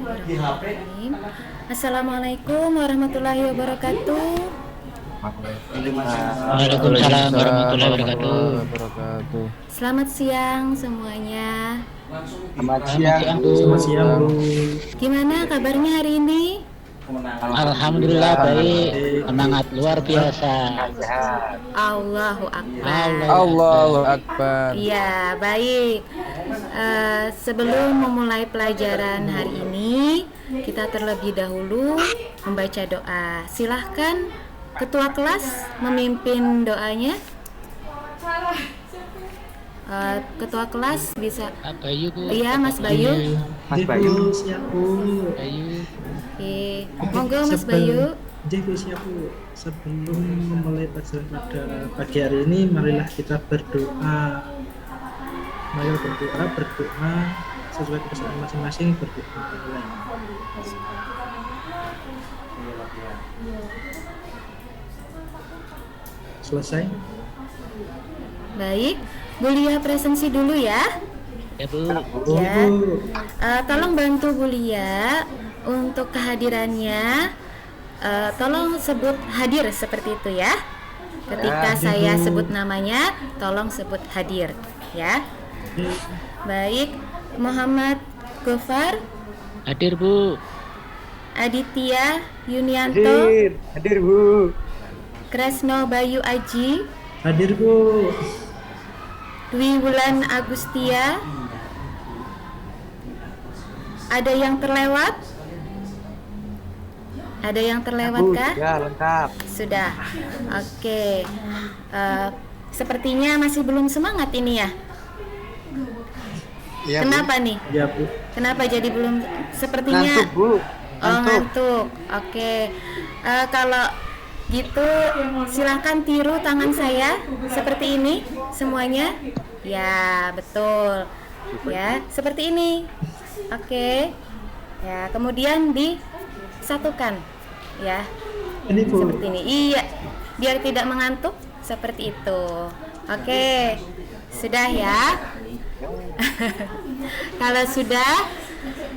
Bismillahirrahmanirrahim. Assalamualaikum warahmatullahi wabarakatuh. Waalaikumsalam warahmatullahi wabarakatuh. Selamat siang semuanya. Selamat siang, Bu. Selamat siang, Bu. Gimana kabarnya hari ini? Alhamdulillah baik, semangat luar biasa. Allahu Akbar. Allahu Akbar. Iya, baik. Sebelum memulai pelajaran hari ini, kita terlebih dahulu membaca doa. Silahkan Ketua kelas memimpin doanya. Ketua kelas bisa. Bayu, Bu. Iya, Mas Bayu. Mas Bayu. Siap, Bu. Bayu. Oke, monggo Mas Bayu. Jadi siap, Bu. Sebelum memulai pelajaran pada pagi hari ini, marilah kita berdoa. Marilah berdoa sesuai kepercayaan masing-masing, berdoa. Selesai? Baik, Bu Lia presensi dulu ya. Ya, Bu. Ya. Tolong bantu Bu Lia untuk kehadirannya. Tolong sebut hadir seperti itu ya. Ketika saya sebut namanya, tolong sebut hadir ya. Baik, Muhammad Gofar, Hadir, Bu. Aditya Yunianto, Hadir Bu. Kresno Bayu Aji, Hadir, Bu. Dwi Wulan Agustia. Ada yang terlewat? Ada yang terlewat kah? Ya, lengkap. Sudah. Oke. Sepertinya masih belum semangat ini ya. Ya, Kenapa nih? Ya, Bu. Kenapa jadi belum? Sepertinya Ngantuk, Bu. Oh, ngantuk. Oke. Kalau gitu silahkan tiru tangan saya seperti ini semuanya. Ya, betul. Ya, seperti ini. Oke. Ya, kemudian disatukan. Ya. Ini, Bu. Seperti ini. Iya. Biar tidak mengantuk seperti itu. Oke. Sudah ya. Kalau sudah,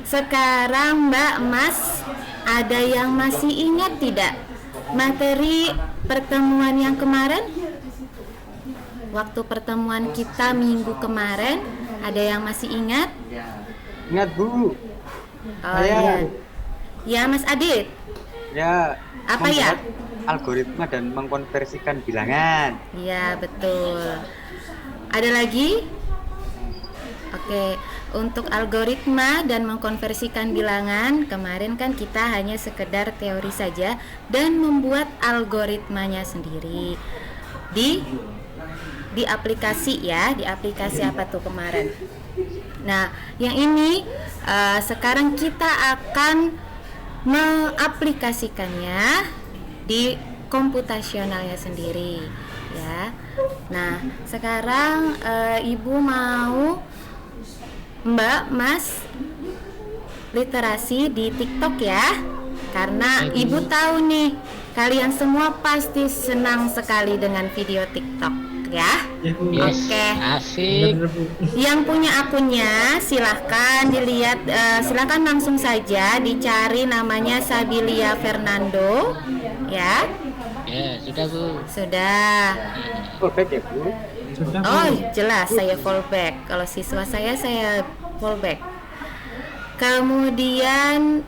sekarang Mbak Mas, ada yang masih ingat tidak materi pertemuan yang kemarin? Waktu pertemuan kita minggu kemarin, ada yang masih ingat? Ingat, Bu. Oh iya. Ya, Mas Adit. Ya. Apa ya? Membuat algoritma dan mengkonversikan bilangan. Iya, betul. Ada lagi? Oke, untuk algoritma dan mengkonversikan bilangan, kemarin kan kita hanya sekedar teori saja dan membuat algoritmanya sendiri di aplikasi ya, di aplikasi apa tuh kemarin. Nah, yang ini sekarang kita akan mengaplikasikannya di komputasionalnya sendiri ya. Nah, sekarang Ibu mau Mbak, Mas literasi di TikTok ya. Karena Ibu tahu nih, kalian semua pasti senang sekali dengan video TikTok ya. Ya, Bu. Oke. Asik. Benar, Bu. Yang punya akunnya silahkan dilihat, silahkan langsung saja dicari namanya Sabilia Fernando ya. Ya, sudah, Bu. Sudah. Perfect ya, Bu. Sudah, Bu. Oh jelas saya fallback. Kalau siswa saya fallback. Kemudian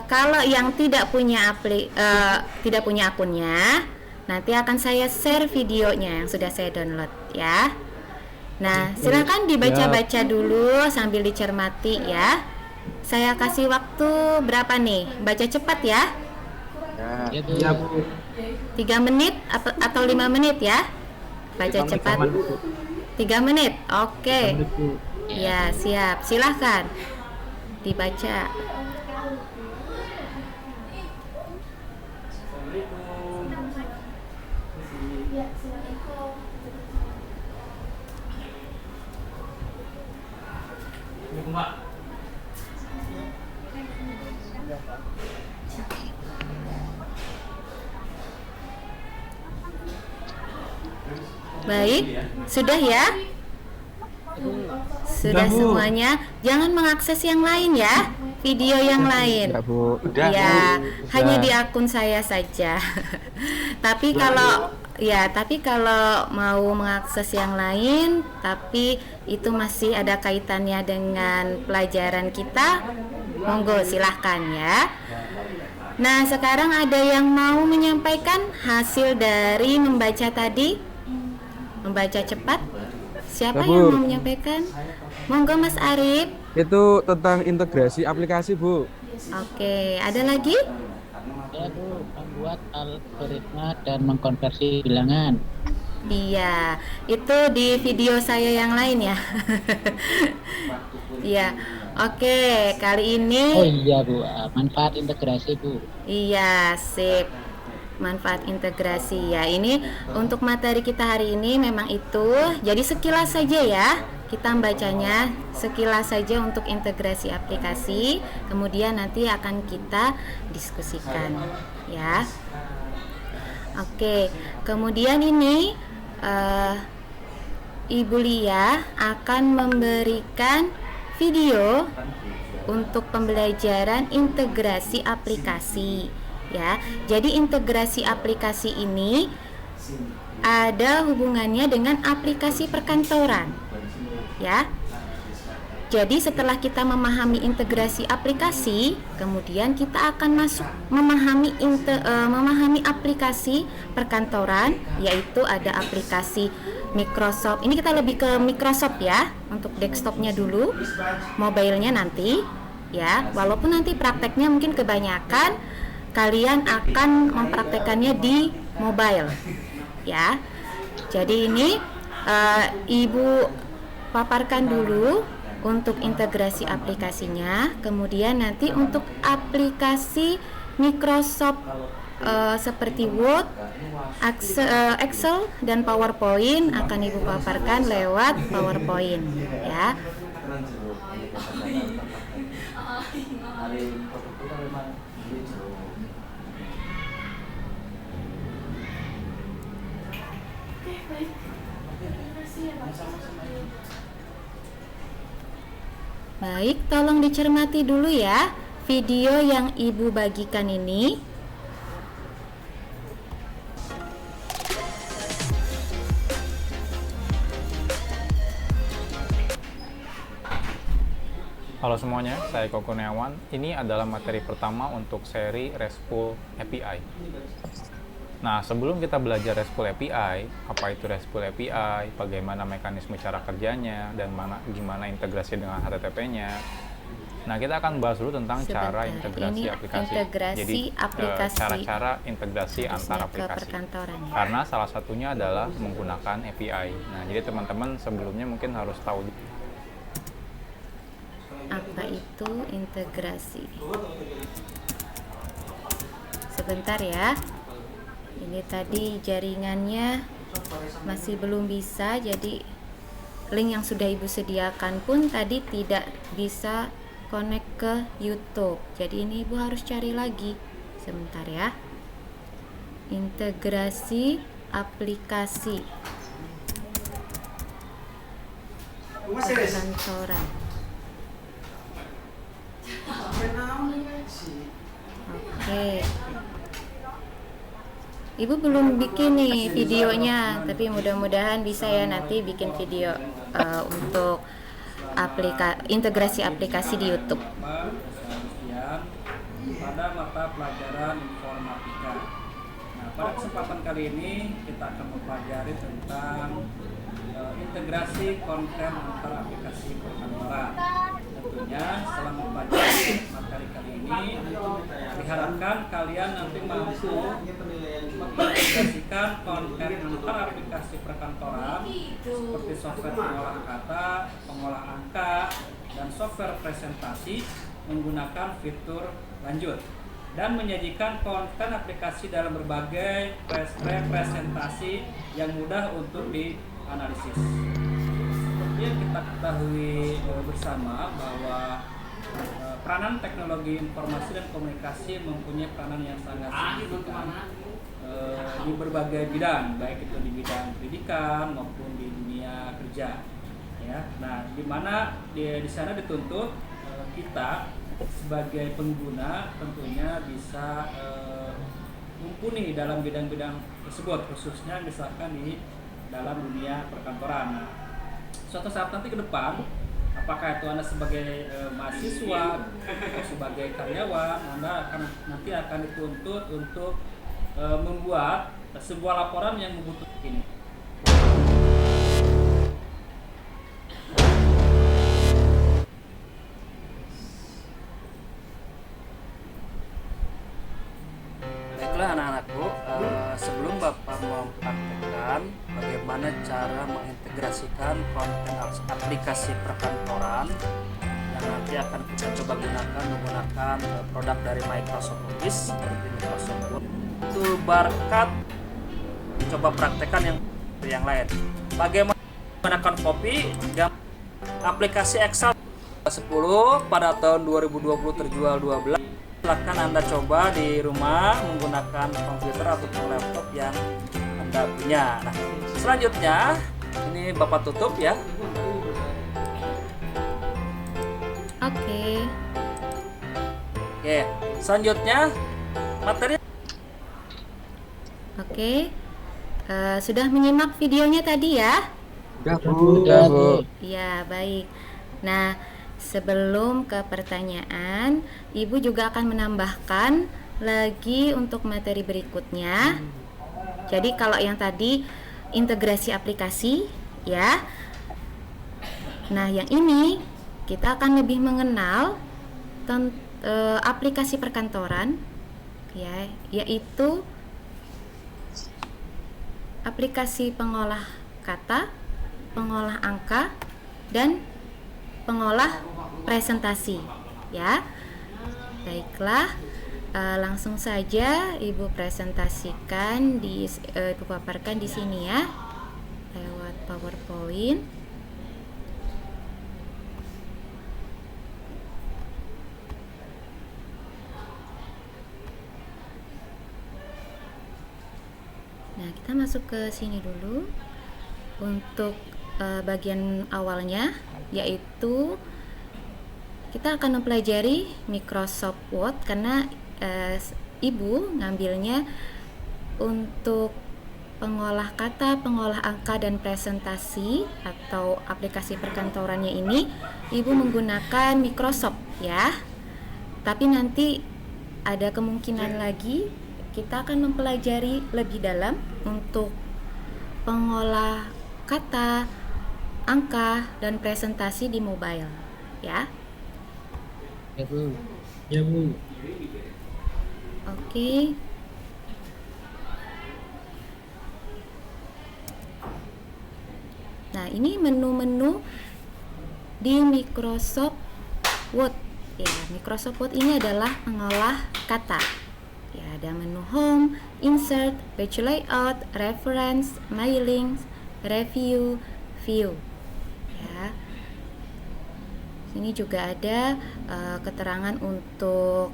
kalau yang tidak punya akunnya, nanti akan saya share videonya yang sudah saya download ya. Nah, silakan dibaca-baca dulu sambil dicermati ya. Saya kasih waktu berapa nih? Baca cepat ya. Ya, Bu. Ya, Bu. 3 menit atau 5 menit ya. Baca 5 menit, cepat. Bu. 3 menit. Oke. Benar, Bu. Ya, siap. Silahkan dibaca. Baik, sudah ya? Sudah Bu. semuanya. Jangan mengakses yang lain ya. video yang lain? Enggak, Bu. Udah. Ya, Udah. hanya di akun saya saja. Tapi kalau mau mengakses yang lain, tapi itu masih ada kaitannya dengan pelajaran kita, monggo silahkan ya. Nah, sekarang ada yang mau menyampaikan hasil dari membaca tadi? Membaca cepat? Siapa Ya, yang Bu. mau menyampaikan? Monggo Mas Arif. Itu tentang integrasi aplikasi, Bu. Oke, ada lagi? Ya Bu, membuat algoritma dan mengkonversi bilangan. Iya, itu di video saya yang lain ya. Iya, oke, kali ini Oh iya Bu, manfaat integrasi Bu. iya, sip. Manfaat integrasi ya. Ini untuk materi kita hari ini memang itu. Jadi sekilas saja ya. Kita bacanya sekilas saja untuk integrasi aplikasi. Kemudian nanti akan kita diskusikan ya. Oke. Kemudian ini Ibu Lia akan memberikan video untuk pembelajaran integrasi aplikasi ya. Jadi integrasi aplikasi ini ada hubungannya dengan aplikasi perkantoran ya. Jadi setelah kita memahami integrasi aplikasi, kemudian kita akan masuk memahami aplikasi perkantoran, yaitu ada aplikasi Microsoft. Ini kita lebih ke Microsoft ya, untuk desktopnya dulu, mobilenya nanti ya. Walaupun nanti prakteknya mungkin kebanyakan kalian akan mempraktekannya di mobile ya. Jadi ini Ibu paparkan dulu untuk integrasi aplikasinya, kemudian nanti untuk aplikasi Microsoft seperti Word, Excel dan PowerPoint akan Ibu paparkan lewat PowerPoint ya. Baik, tolong dicermati dulu ya video yang Ibu bagikan ini. Halo semuanya, saya Koko Kurniawan. Ini adalah materi pertama untuk seri RESTful API. Nah, sebelum kita belajar RESTful API, apa itu RESTful API, bagaimana mekanisme cara kerjanya, dan gimana integrasi dengan HTTP-nya. Nah, kita akan bahas dulu tentang cara integrasi Ini aplikasi. integrasi Jadi, aplikasi cara-cara integrasi antar ke aplikasi. perkantoran ya. Karena salah satunya adalah menggunakan API. Nah, jadi teman-teman sebelumnya mungkin harus tahu Apa itu integrasi? Sebentar ya. Ini tadi jaringannya masih belum bisa, jadi link yang sudah Ibu sediakan pun tadi tidak bisa connect ke YouTube. Jadi ini Ibu harus cari lagi. Sebentar ya. Integrasi aplikasi perkantoran. Oke. Ibu belum bikin nih videonya, tapi mudah-mudahan bisa ya nanti bikin video untuk integrasi aplikasi di YouTube. Pada mata pelajaran informatika. Nah, pada kesempatan kali ini kita akan mempelajari tentang integrasi konten antar aplikasi perkantoran. Tentunya setelah mempelajari materi kali ini, diharapkan kalian nanti mampu mengintegrasikan konten antar aplikasi perkantoran seperti software pengolah kata, pengolah angka, dan software presentasi menggunakan fitur lanjut dan menyajikan konten aplikasi dalam berbagai representasi yang mudah untuk dianalisis. Seperti yang kita ketahui bersama bahwa peranan teknologi informasi dan komunikasi mempunyai peranan yang sangat signifikan di berbagai bidang, baik itu di bidang pendidikan maupun di dunia kerja. Ya, nah, di mana di sana dituntut kita sebagai pengguna tentunya bisa mumpuni dalam bidang-bidang tersebut, khususnya misalkan di dalam dunia perkantoran. Nah, suatu saat nanti ke depan, apakah itu Anda sebagai mahasiswa atau sebagai karyawan, Anda nanti akan dituntut untuk membuat sebuah laporan yang membutuhkan ini. Baiklah anak-anakku, sebelum Bapak mempraktekkan bagaimana cara mengintegrasikan konten aplikasi perkantoran yang nanti akan kita coba gunakan menggunakan produk dari Microsoft Office seperti Microsoft Word, Toolbar, coba praktekkan yang lain. Bagaimana menggunakan copy aplikasi Excel 10 pada tahun 2020 terjual 12. Silakan Anda coba di rumah menggunakan komputer ataupun laptop yang Anda punya. Nah, selanjutnya ini Bapak tutup ya. Oke. Oke, selanjutnya materi. Oke. Sudah menyimak videonya tadi ya? Udah, Bu. Ya, baik. Nah, sebelum ke pertanyaan, Ibu juga akan menambahkan lagi untuk materi berikutnya. Jadi kalau yang tadi integrasi aplikasi ya. Nah, yang ini kita akan lebih mengenal aplikasi perkantoran ya, yaitu aplikasi pengolah kata, pengolah angka, dan pengolah presentasi ya. Baiklah, langsung saja Ibu presentasikan Ibu paparkan di sini ya lewat PowerPoint. Nah, kita masuk ke sini dulu untuk bagian awalnya, yaitu kita akan mempelajari Microsoft Word karena Ibu ngambilnya untuk pengolah kata, pengolah angka, dan presentasi atau aplikasi perkantorannya ini Ibu menggunakan Microsoft ya. Tapi nanti ada kemungkinan lagi kita akan mempelajari lebih dalam untuk pengolah kata, angka, dan presentasi di mobile ya. Ya, Bu. Ya, Bu. Oke. Nah, ini menu-menu di Microsoft Word ya. Microsoft Word ini adalah pengolah kata ya. Ada menu Home, Insert, Page Layout, Reference, My Links, Review, View ya. Sini juga ada keterangan untuk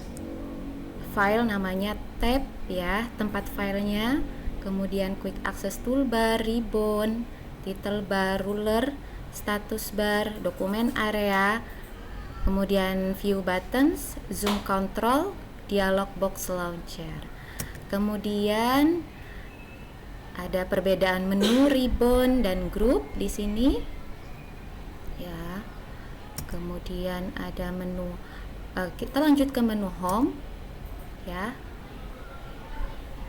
file, namanya tab ya, tempat filenya, kemudian Quick Access Toolbar, Ribbon, Title Bar, Ruler, Status Bar, Dokumen Area, kemudian View Buttons, Zoom Control, Dialog Box Launcher. Kemudian ada perbedaan menu Ribbon dan Group di sini ya. Kemudian ada menu kita lanjut ke menu Home ya.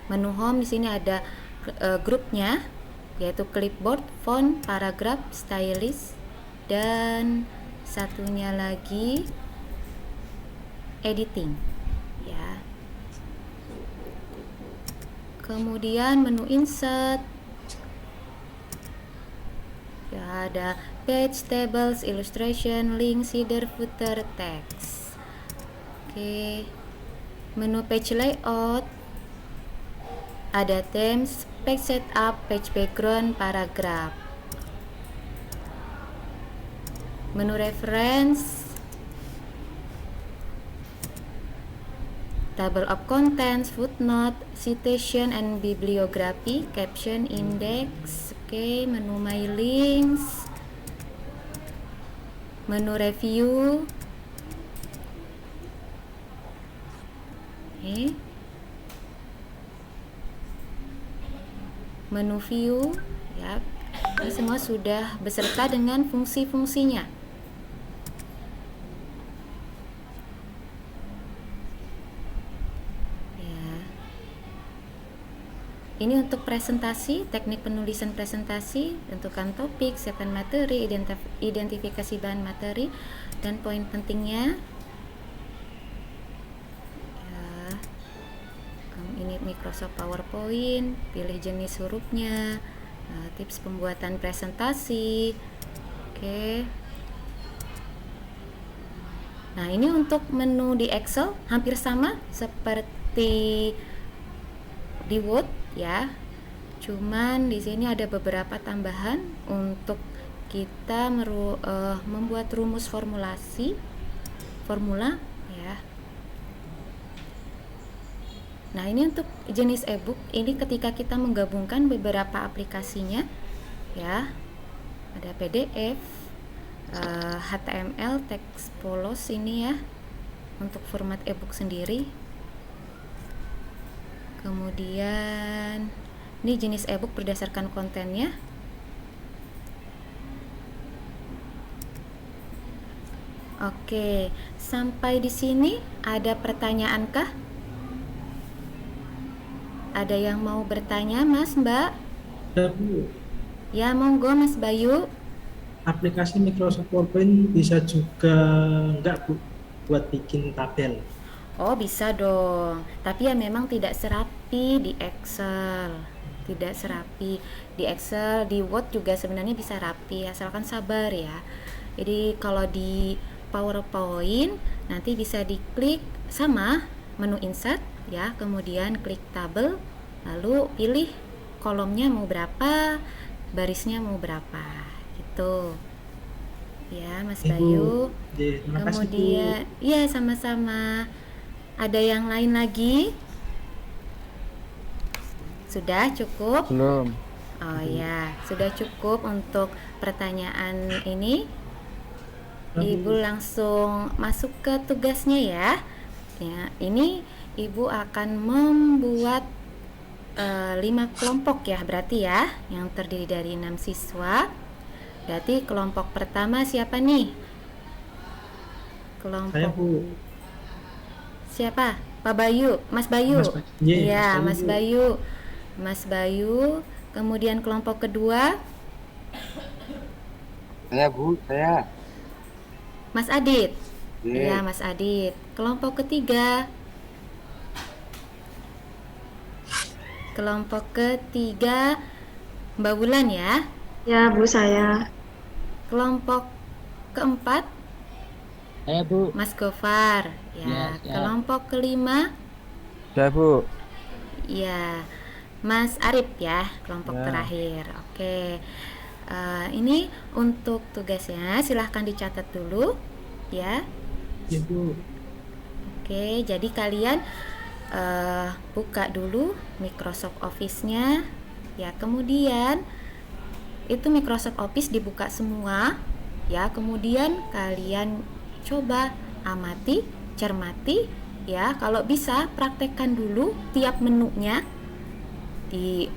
Menu Home di sini ada grupnya, yaitu clipboard, font, paragraph, stylist, dan satunya lagi editing ya. Kemudian menu insert ya, ada page, tables, illustration, link, header, footer, text. Oke. Menu page layout, ada themes, page setup, page background, paragraph. Menu reference, table of contents, footnote, citation and bibliography, caption, index. Oke, menu my links, menu review, Oke. Menu view, ya. Ini semua sudah beserta dengan fungsi-fungsinya. Ya. Ini untuk presentasi, teknik penulisan presentasi, tentukan topik, siapkan materi, identifikasi bahan materi, dan poin pentingnya. Ini Microsoft PowerPoint, pilih jenis hurufnya, tips pembuatan presentasi. Oke. Nah, ini untuk menu di Excel hampir sama seperti di Word ya. Cuman di sini ada beberapa tambahan untuk kita membuat rumus formula ya. Nah, ini untuk jenis e-book, ini ketika kita menggabungkan beberapa aplikasinya ya. Ada PDF, HTML, teks polos ini ya untuk format e-book sendiri. Kemudian ini jenis e-book berdasarkan kontennya. Oke, sampai di sini ada pertanyaankah? Ada yang mau bertanya, Mas, Mbak? Ada, Bu. Ya, monggo Mas Bayu. Aplikasi Microsoft PowerPoint bisa juga enggak, Bu, buat bikin tabel? Oh, bisa dong. Tapi ya memang tidak serapi di Excel. Tidak serapi di Excel, di Word juga sebenarnya bisa rapi, asalkan sabar ya. Jadi kalau di PowerPoint nanti bisa diklik sama menu insert ya, kemudian klik tabel, lalu pilih kolomnya mau berapa, barisnya mau berapa, gitu ya Mas Bayu. Terima kasih, Bu. Kemudian ya sama-sama. Ada yang lain lagi? Sudah cukup? Belum. Oh ya, sudah cukup untuk pertanyaan ini. Ibu langsung masuk ke tugasnya ya. Ya, ini Ibu akan membuat 5 kelompok ya, berarti ya, yang terdiri dari 6 siswa. Berarti kelompok pertama siapa nih? Kelompok Saya, Bu. siapa? Pak Bayu, Mas Bayu. Mas Bayu. Iya, Iya, Mas Mas Bayu. Mas Bayu. Kemudian kelompok kedua, Saya, Bu, saya. Mas Adit. Iya. Iya, Mas Adit. Kelompok ketiga. Kelompok ketiga Mbak Wulan ya. Ya, Bu, saya. Kelompok keempat Saya, Bu. Mas Gofar. Ya, Ya, siap. kelompok kelima Ya, Bu. ya Mas Arif ya, kelompok Ya. terakhir. Oke. Ini untuk tugasnya silahkan dicatat dulu ya. Iya, Bu. Oke, jadi kalian buka dulu Microsoft Office-nya ya, kemudian itu Microsoft Office dibuka semua ya, kemudian kalian coba amati, cermati ya, kalau bisa praktekkan dulu tiap menunya di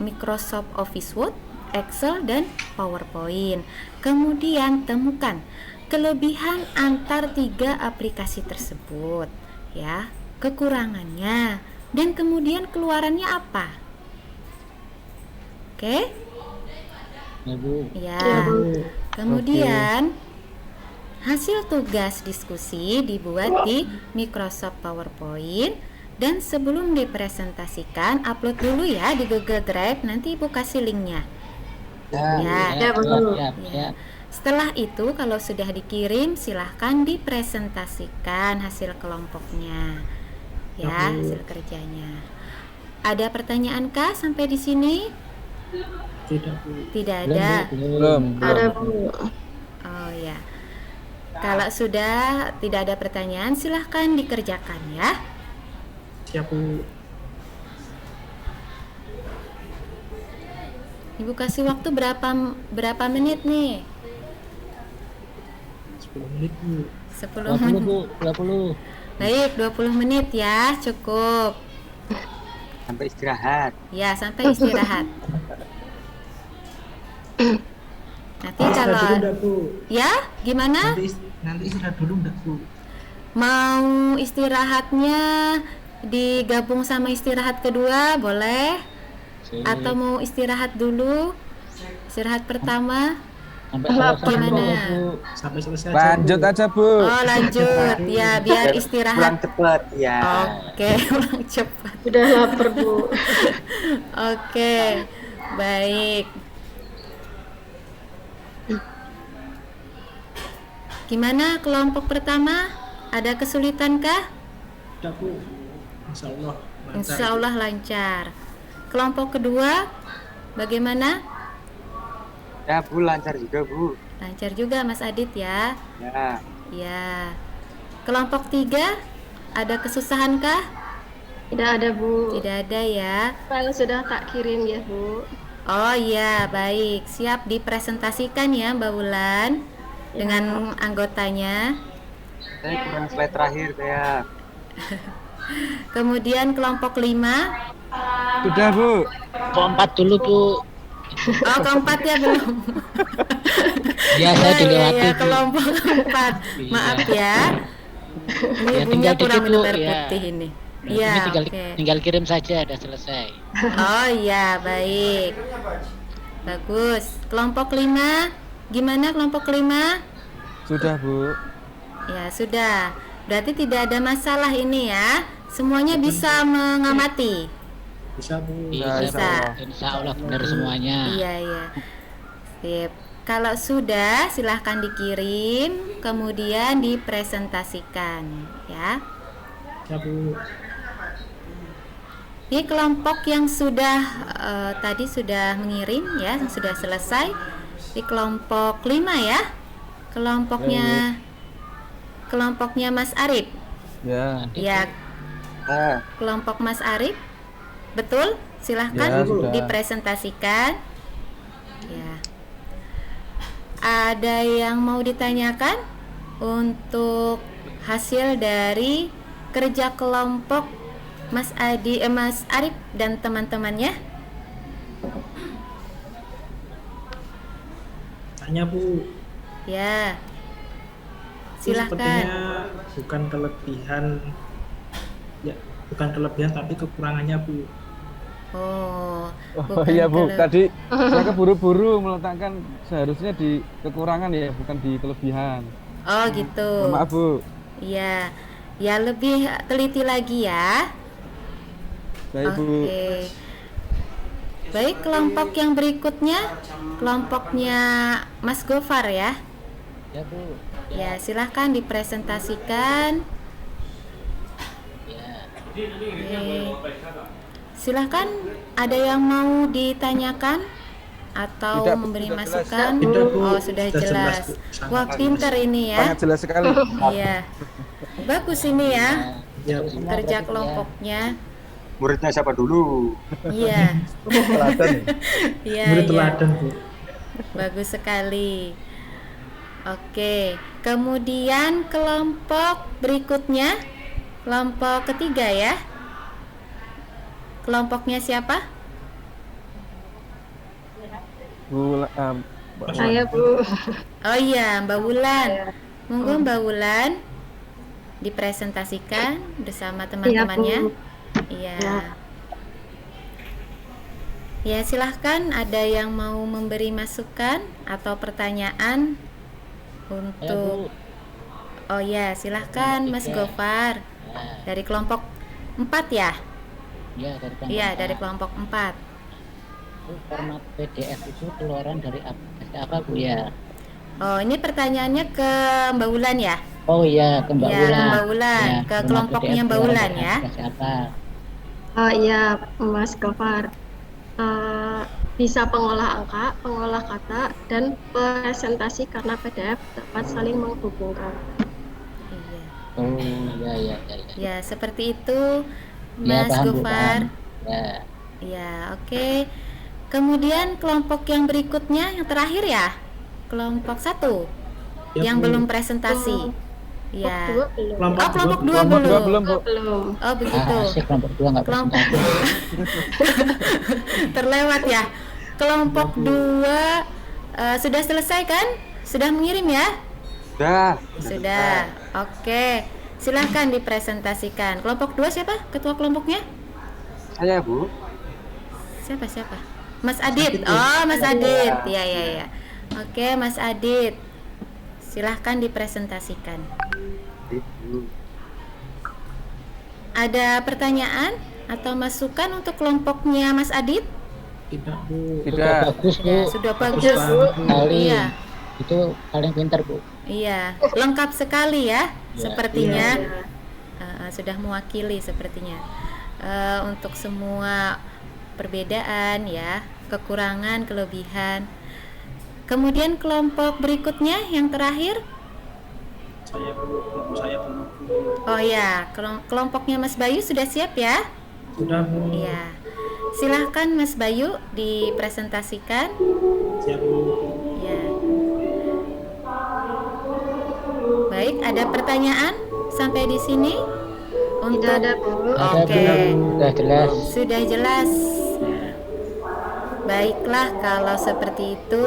Microsoft Office Word, Excel, dan PowerPoint. Kemudian temukan kelebihan antar 3 aplikasi tersebut ya, kekurangannya, dan kemudian keluarannya apa. Oke? Ya, Bu. Ya. Ya, Bu. Kemudian hasil tugas diskusi dibuat di Microsoft PowerPoint, dan sebelum dipresentasikan upload dulu ya di Google Drive, nanti Ibu kasih linknya. Ya. Ya, Bu. Siap, Ya. siap. Setelah itu kalau sudah dikirim silahkan dipresentasikan hasil kelompoknya ya, hasil kerjanya. Ada pertanyaankah sampai di sini? Tidak, Bu. Tidak ada. Belum. Ada, Bu. Oh ya. Kalau sudah tidak ada pertanyaan silahkan dikerjakan ya. Siap, Bu. Ibu kasih waktu berapa menit nih? 10 menit Bu. 10 20 menit. Bu, 20. Baik, 20 menit ya, cukup. Sampai istirahat. Ya, sampai istirahat. Nanti Istirahat dulu kalau enggak Bu? ya, gimana? Nanti istirahat dulu enggak Bu? Mau istirahatnya digabung sama istirahat kedua, boleh? Sip. Atau mau istirahat dulu? Istirahat pertama? Sampai selesai Gimana? Bu. Sampai selesai Lanjut Bu. aja Bu. Oh, lanjut. Ya, biar Pulang istirahat. cepet ya. Oke, pulang cepat. Udah lapar, Bu. Oke, baik. Gimana kelompok pertama? Ada kesulitankah? Udah Bu. Insya Allah lancar. Insya Allah lancar. Kelompok kedua, bagaimana? Ya Bu, lancar juga Bu. Lancar juga Mas Adit ya. Ya. Ya. Kelompok tiga, ada kesusahankah? Tidak ada, Bu. Tidak ada ya. File sudah tak kirim ya, Bu. Oh iya, baik. Siap dipresentasikan ya Mbak Wulan dengan anggotanya. Saya kurang slide terakhir saya. Kemudian kelompok 5. Sudah Bu. Keempat dulu Bu. Oh, keempat ya belum. Ya, saya dilewati ya, Bu. kelompok 4. Iya. Maaf ya. Ini Ya, ibunya tinggal kurang dikit, minum Bu, air ya. putih ini. Ini Iya, tinggal, tinggal kirim saja, udah selesai. Oh iya, baik. Bagus. Kelompok 5. Gimana kelompok 5? Sudah Bu. Ya, sudah. Berarti tidak ada masalah ini ya. Semuanya bisa mengamati. Bisa Bu. Bisa. Insya Allah benar semuanya. Iya, iya. Sip. Kalau sudah, silahkan dikirim, kemudian dipresentasikan, ya. Ya Bu. Ini kelompok yang sudah tadi sudah mengirim, ya, yang sudah selesai. Di kelompok 5 ya. Kelompoknya Mas Arif. Ya. Ya, Ah, kelompok Mas Arif. Betul? Silahkan Ya, sudah. dipresentasikan. Ya. Ada yang mau ditanyakan untuk hasil dari kerja kelompok Mas Arif dan teman-temannya? Tanya Bu. Ya. Itu Silahkan. sepertinya bukan kelebihan, ya bukan kelebihan tapi kekurangannya Bu. Oh, Oh bukan iya Bu, kele- tadi saya keburu-buru meletakkan seharusnya di kekurangan ya, bukan di kelebihan. Oh, gitu. Maaf Bu. Iya. Ya, lebih teliti lagi ya. Baik Bu. Oke. Baik, kelompok yang berikutnya kelompoknya Mas Gofar ya. Ya Bu. Ya, silahkan dipresentasikan. Ya. Oke. Silahkan, ada yang mau ditanyakan atau Tidak, Bu, memberi sudah jelas. masukan? Tidak, Bu. Oh, sudah Sudah jelas, jelas. Bu. Sangat Wah, jelas. pinter ini ya. Sangat jelas sekali. Iya. Bagus ini ya Ya Bu. Semua kerja berarti kelompoknya. muridnya siapa dulu? Iya. Teladan. Iya, Beri iya. teladan Bu. Bagus sekali. Oke, kemudian kelompok berikutnya, kelompok ketiga ya. Kelompoknya siapa? Bu, Saya, Bu. Oh iya, Mbak Wulan. Monggo Mbak Wulan dipresentasikan bersama teman-temannya. Iya. Ya. Ya, silahkan ada yang mau memberi masukan atau pertanyaan Ya Bu. untuk. Oh ya, silahkan Mas Gofar. Ya. Dari kelompok 4 ya? Ya, dari kelompok Iya, empat. dari kelompok 4. Itu format PDF itu keluaran dari apa Bu ya? Oh, ini pertanyaannya ke Mbak Wulan ya? Oh iya, ke Mbak Ya, Wulan. ke Mbak Wulan, Ya, ke format kelompoknya PDF Mbak keluaran Wulan dari ya. aplikasi apa? Iya, Mas Gofar. Bisa pengolah angka, pengolah kata, dan presentasi karena PDF dapat saling menghubungkan. Iya. Oh iya iya iya. Ya, seperti itu Ya, Mas paham, Bu, Gofar. paham. Ya. Ya, oke. Kemudian kelompok yang berikutnya, yang terakhir ya? Kelompok 1. Ya, yang Bu. belum presentasi. Ya. Dua belum. Oh, kelompok dua Kelompok dua belum. belum, Bu. Belum. Oh, begitu. Asik kelompok 2 nggak Kelompok presentasi. terlewat ya. Kelompok 2 sudah selesai kan? Sudah mengirim ya? Sudah. Sudah. Oke. Silahkan dipresentasikan. Kelompok 2 siapa? Ketua kelompoknya? Saya, Bu. Siapa? Mas Adit. Oh, Mas Adit. Iya, iya. Oke, Mas Adit. Silahkan dipresentasikan. Ibu. Ada pertanyaan atau masukan untuk kelompoknya Mas Adit? Tidak, Bu. Tidak. Bagus Bu. Ya, sudah bagus. banget, Bu. Sekali. Iya. Itu paling pintar Bu. Iya, lengkap sekali ya, Ya, sepertinya. Iya. Sudah mewakili sepertinya. Untuk semua perbedaan ya, kekurangan, kelebihan. Kemudian kelompok berikutnya yang terakhir. Saya, Bu. Kelompok saya belum, Bu. Oh ya, kelompoknya Mas Bayu sudah siap ya? Sudah, Bu. Iya. Silahkan Mas Bayu dipresentasikan. Siap, Bu. Ya. Baik, ada pertanyaan sampai di sini? Tidak ada, Bu. Ada Oke. Bu. Sudah jelas. Sudah jelas. Baiklah, kalau seperti itu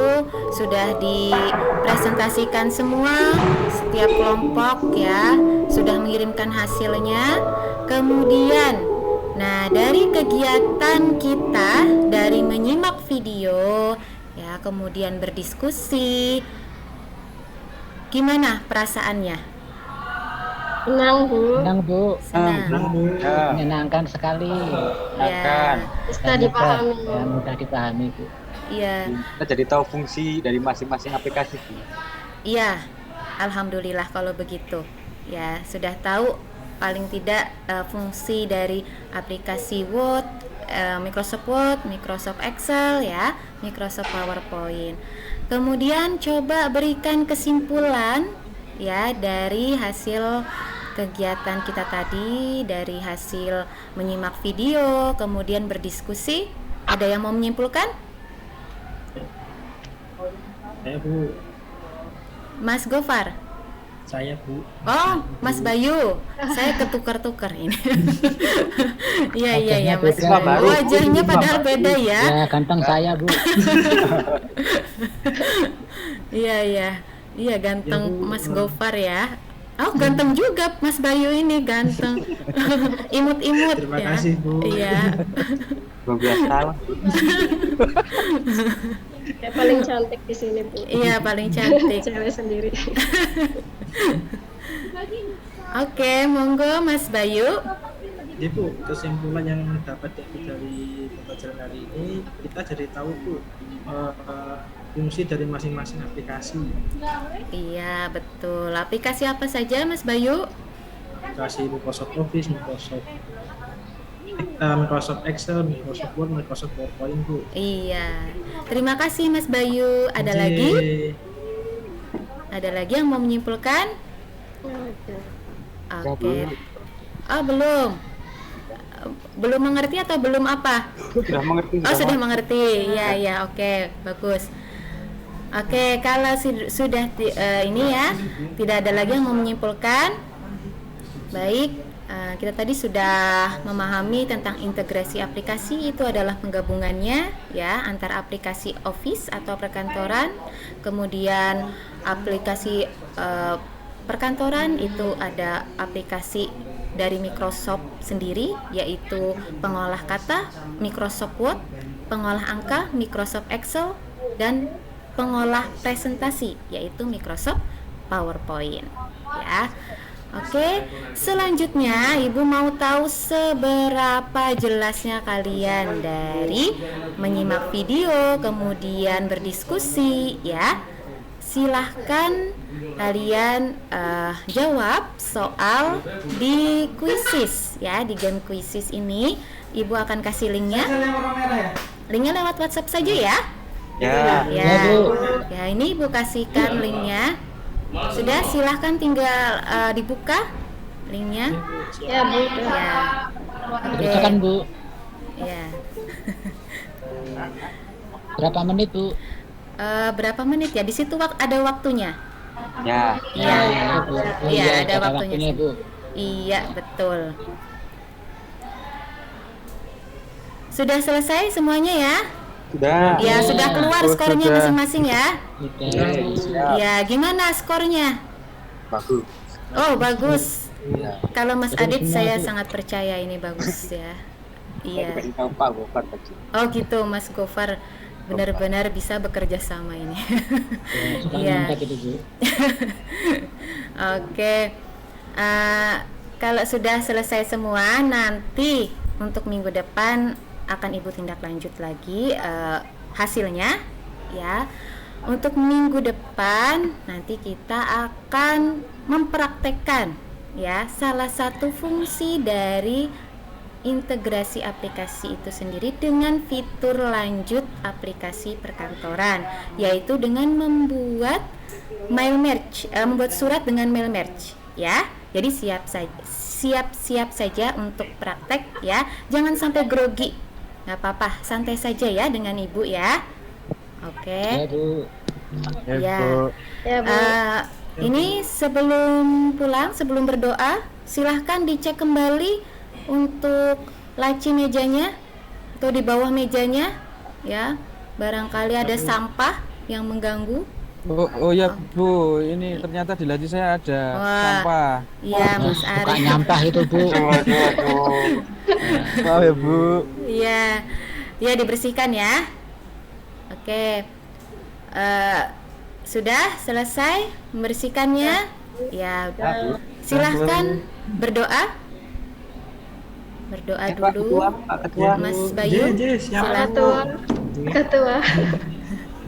sudah dipresentasikan semua, setiap kelompok ya sudah mengirimkan hasilnya. Kemudian, nah dari kegiatan kita, dari menyimak video ya, kemudian berdiskusi, gimana perasaannya? Senang, Bu. Senang Bu. Senang. Senang, Bu. Ya. Menyenangkan sekali. Ya. Bisa dipahami. Ya, mudah dipahami Bu. Iya. Kita jadi tahu fungsi dari masing-masing aplikasi, Bu. Iya, alhamdulillah kalau begitu. Ya, sudah tahu paling tidak fungsi dari aplikasi Word, Microsoft Word, Microsoft Excel ya, Microsoft PowerPoint. Kemudian coba berikan kesimpulan ya dari hasil kegiatan kita tadi, dari hasil menyimak video, kemudian berdiskusi. Ada yang mau menyimpulkan? Saya, Bu. Mas Gofar. Saya, Bu. Oh, Mas Bayu, saya ketukar-tukar ini. Iya, Wajahnya Mas beda, Bayu. Bu. Wajahnya padahal beda ya. Ya, ganteng saya Bu. Iya, ganteng Ya, Bu. Mas Gofar ya. Oh, ganteng juga Mas Bayu ini, ganteng. Imut-imut Terima ya. kasih, Bu. Iya. 12 tahun. Kayak paling cantik di sini, Bu. Iya, paling cantik. Cewek sendiri. Oke, monggo Mas Bayu. Jadi, Bu, kesimpulan yang dapat diambil dari pembelajaran hari ini, kita jadi tahu, Bu, fungsi dari masing-masing aplikasi. Iya, betul. Aplikasi apa saja Mas Bayu? Aplikasi Microsoft Office, Microsoft Excel, Microsoft Word, Microsoft PowerPoint, Bu. Iya. Terima kasih Mas Bayu. Ada Oke. lagi? Ada lagi yang mau menyimpulkan? Oke. Oh, belum. Belum mengerti atau belum apa? Sudah mengerti. Oh, sudah mengerti. Ya, oke, bagus. Oke, kalau sudah ini ya, tidak ada lagi yang mau menyimpulkan. Baik, kita tadi sudah memahami tentang integrasi aplikasi. Itu adalah penggabungannya ya antara aplikasi Office atau perkantoran, kemudian aplikasi perkantoran itu ada aplikasi dari Microsoft sendiri, yaitu pengolah kata Microsoft Word, pengolah angka Microsoft Excel, dan pengolah presentasi yaitu Microsoft PowerPoint ya. Oke, selanjutnya Ibu mau tahu seberapa jelasnya kalian dari menyimak video kemudian berdiskusi ya. Silahkan kalian jawab soal di Quizzes ya, di game Quizzes ini Ibu akan kasih linknya. Linknya lewat WhatsApp saja ya. Ya. Ya, ini Ibu kasihkan linknya. Sudah, silahkan tinggal dibuka linknya. Ya, Bu. Ya. Oke. Ceritakan Bu. Ya. Berapa menit Bu? Berapa menit ya? Di situ ada waktunya. Ya. Iya. Bu. Iya, ada kata waktunya. Bu. Iya, betul. Sudah selesai semuanya ya? Sudah. Ya, sudah keluar Oh, skornya sudah. masing-masing ya? Sudah. Ya, gimana skornya? Bagus. Oh, bagus. Ya. Kalau Mas Betul Adit semua, saya Bu. sangat percaya ini bagus ya. Saya Iya. dikasih tahu Pak Gofar tadi. Oh gitu, Mas Gofar benar-benar bisa bekerja sama ini. Suka Iya. nyontek itu Bu. Oke. Kalau sudah selesai semua, nanti untuk minggu depan akan Ibu tindak lanjut lagi hasilnya ya. Untuk minggu depan nanti kita akan mempraktekkan ya salah satu fungsi dari integrasi aplikasi itu sendiri dengan fitur lanjut aplikasi perkantoran, yaitu dengan membuat mail merge, membuat surat dengan mail merge ya. Jadi siap-siap saja untuk praktek ya, jangan sampai grogi, nggak apa-apa, santai saja ya dengan Ibu ya. Oke. Ya Bu. Ya. Ya, Bu. Ini sebelum pulang, sebelum berdoa, silahkan dicek kembali untuk laci mejanya atau di bawah mejanya ya. Barangkali ada sampah yang mengganggu. Oh ya Bu, ini ternyata di laci saya ada Wah. sampah. Iya, Mas Suka Ari. nyampah itu Bu. Maaf ya Bu. Iya. Ya, dibersihkan ya. Oke. Sudah selesai membersihkannya? Ya, silahkan berdoa. Berdoa dulu. Pak Ketua. Mas Bayu, siapa Ketua. Ketua.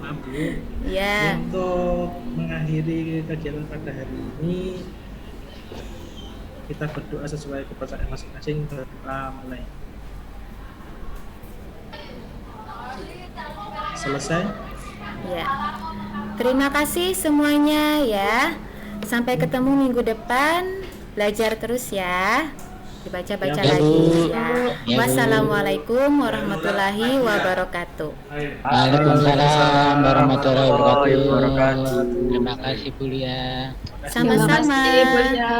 Maaf, Bu. ya. Untuk mengakhiri kegiatan pada hari ini, kita berdoa sesuai kepercayaan masing-masing. Berdoa mulai. Selesai. Ya. Terima kasih semuanya ya. Sampai ketemu minggu depan. Belajar terus ya. Dibaca-baca Ya, Bu. lagi ya. Ya, Bu. Wassalamualaikum warahmatullahi wabarakatuh. Waalaikumsalam warahmatullahi wabarakatuh. wabarakatuh. Terima kasih Bu Lia. Sama-sama. Terima kasih, Bu Lia.